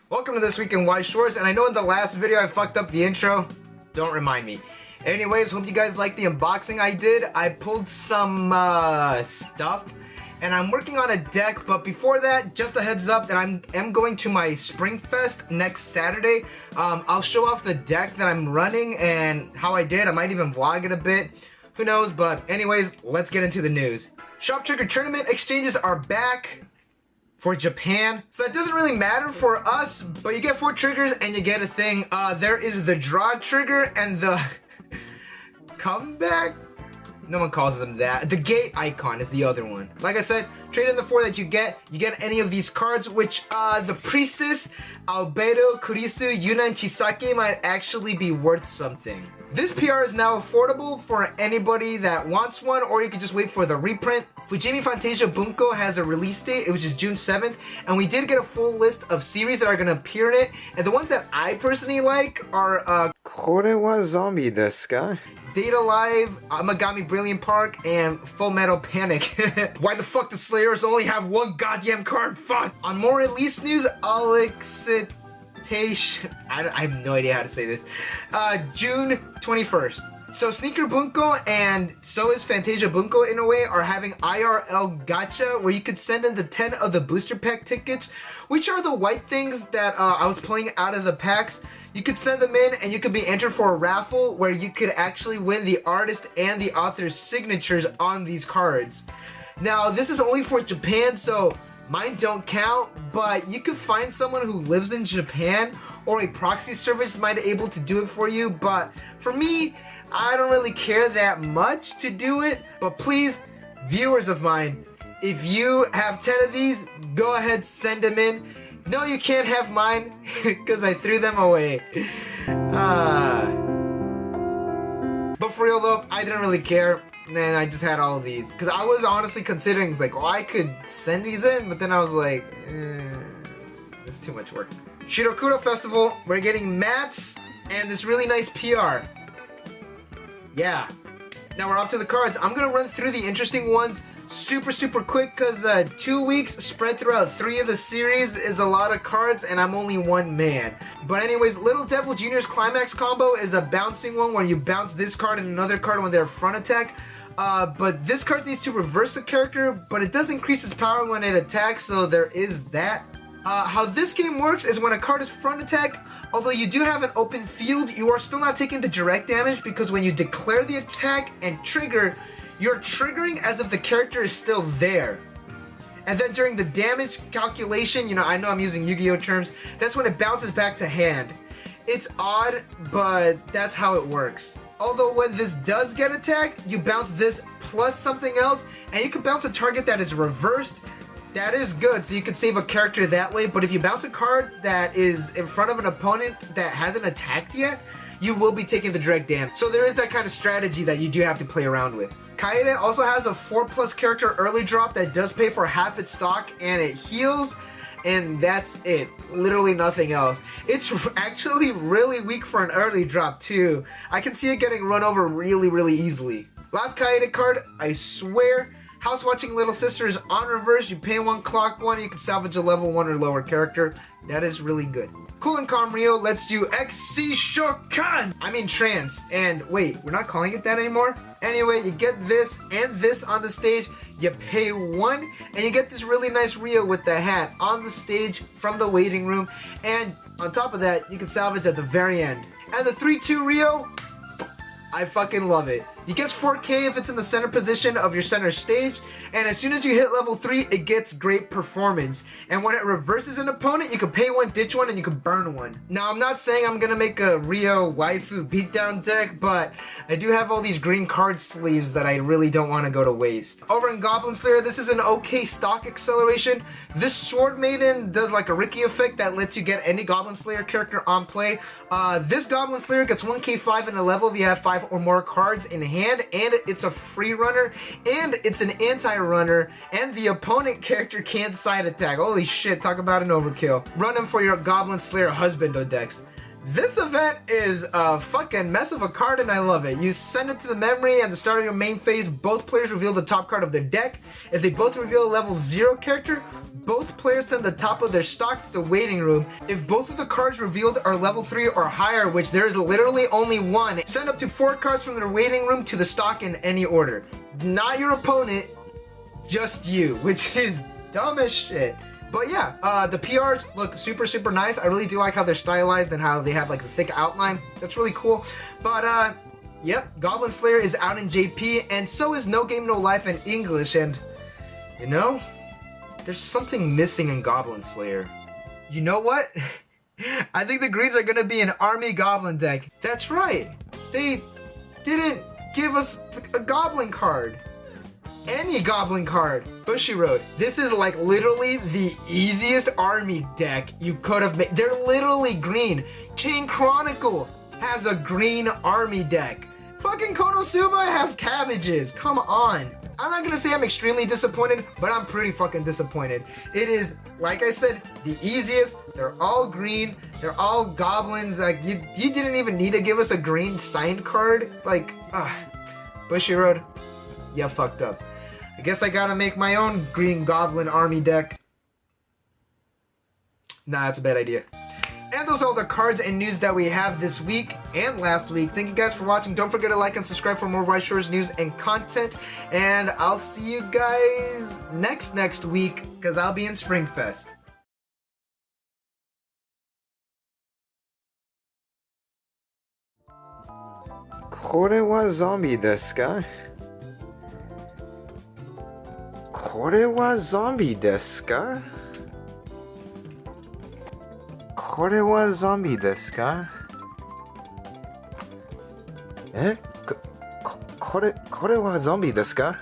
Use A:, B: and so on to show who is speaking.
A: Welcome to This Week in Weiss Schwarz, and I know in the last video I fucked up the intro. Don't remind me. Anyways, hope you guys liked the unboxing I did. I pulled some stuff, and I'm working on a deck, but before that, just a heads up that I am going to my springfest next Saturday. I'll show off the deck that I'm running and how I did. I might even vlog it a bit. Who knows, but anyways, let's get into the news. Shop Trigger Tournament exchanges are back for Japan. So that doesn't really matter for us, but you get 4 triggers and you get a thing. There is the draw trigger and the comeback? No one calls them that. The gate icon is the other one. Like I said, trade in the 4 that you get any of these cards, which the Priestess, Albedo, Kurisu, Yuna, and Chisake might actually be worth something. This PR is now affordable for anybody that wants one, or you can just wait for the reprint. Fujimi Fantasia Bunko has a release date, which is June 7th, and we did get a full list of series that are going to appear in it, and the ones that I personally like are
B: Kore wa zombie desu ka?
A: Data Live, Amagami Brilliant Park, and Full Metal Panic. Why the fuck do Slayers only have one goddamn card? Fuck! On more release news, I have no idea how to say this. June 21st. So Sneaker Bunko and so is Fantasia Bunko in a way are having IRL gacha where you could send in the 10 of the booster pack tickets, which are the white things that I was pulling out of the packs. You could send them in and you could be entered for a raffle where you could actually win the artist and the author's signatures on these cards. Now this is only for Japan, so mine don't count, but you could find someone who lives in Japan or a proxy service might be able to do it for you. But for me, I don't really care that much to do it. But please, viewers of mine, if you have 10 of these, go ahead, send them in. No, you can't have mine because I threw them away. But for real though, I didn't really care. And then I just had all of these. Because I was honestly considering, it's like, oh, I could send these in. But then I was like, it's too much work. Shirokuro Festival, we're getting mats and this really nice PR. Yeah. Now we're off to the cards. I'm going to run through the interesting ones super quick because 2 weeks spread throughout 3 of the series is a lot of cards and I'm only one man. But anyways, Little Devil Jr.'s Climax combo is a bouncing one where you bounce this card and another card when they're front attack. But this card needs to reverse the character, but it does increase its power when it attacks, so there is that. How this game works is when a card is front attack, although you do have an open field, you are still not taking the direct damage because when you declare the attack and trigger, you're triggering as if the character is still there. And then during the damage calculation, you know, I know I'm using Yu-Gi-Oh terms, that's when it bounces back to hand. It's odd, but that's how it works. Although when this does get attacked, you bounce this plus something else, and you can bounce a target that is reversed. That is good, so you can save a character that way, but if you bounce a card that is in front of an opponent that hasn't attacked yet, you will be taking the direct damage. So there is that kind of strategy that you do have to play around with. Kaede also has a 4+ character early drop that does pay for half its stock, and it heals, and that's it. Literally nothing else. It's actually really weak for an early drop too. I can see it getting run over really easily. Last Kaede card, I swear. House Watching Little Sister is on reverse. You pay 1, clock 1, and you can salvage a level 1 or lower character. That is really good. Cool and Calm Rio lets you XC Shokan! I mean trance. And wait, we're not calling it that anymore? Anyway, you get this and this on the stage. You pay 1, and you get this really nice Rio with the hat on the stage from the waiting room. And on top of that, you can salvage at the very end. And the 3-2 Rio, I fucking love it. You get 4K if it's in the center position of your center stage, and as soon as you hit level 3, it gets great performance. And when it reverses an opponent, you can pay 1, ditch 1, and you can burn 1. Now, I'm not saying I'm gonna make a Rio waifu beatdown deck, but I do have all these green card sleeves that I really don't want to go to waste. Over in Goblin Slayer, this is an okay stock acceleration. This Sword Maiden does like a Ricky effect that lets you get any Goblin Slayer character on play. This Goblin Slayer gets 1k5 in a level if you have 5 or more cards in hand, and it's a free runner, and it's an anti-runner, and the opponent character can't side attack. Holy shit, talk about an overkill. Run them for your Goblin Slayer husbando decks. This event is a fucking mess of a card and I love it. You send it to the memory at the start of your main phase, both players reveal the top card of their deck. If they both reveal a level 0 character, both players send the top of their stock to the waiting room. If both of the cards revealed are level 3 or higher, which there is literally only one, send up to 4 cards from their waiting room to the stock in any order. Not your opponent, just you, which is dumb as shit. But yeah, the PRs look super nice. I really do like how they're stylized and how they have like a thick outline. That's really cool. But yep, Goblin Slayer is out in JP, and so is No Game No Life in English, and you know, there's something missing in Goblin Slayer. You know what? I think the greens are gonna be an army goblin deck. That's right. They didn't give us a goblin card. Any goblin card. Bushiroad. This is like literally the easiest army deck you could have made. They're literally green. Chain Chronicle has a green army deck. Fucking Konosuba has cabbages. Come on. I'm not gonna say I'm extremely disappointed, but I'm pretty fucking disappointed. It is, like I said, the easiest. They're all green. They're all goblins. Like, you didn't even need to give us a green signed card. Like, Bushiroad, you fucked up. I guess I gotta make my own green goblin army deck. Nah, that's a bad idea. And those are all the cards and news that we have this week and last week. Thank you guys for watching. Don't forget to like and subscribe for more Weiss Schwarz news and content. And I'll see you guys next week, because I'll be in Springfest.
B: これはゾンビですか？これはゾンビですか？これはゾンビですか？え？これはゾンビですか？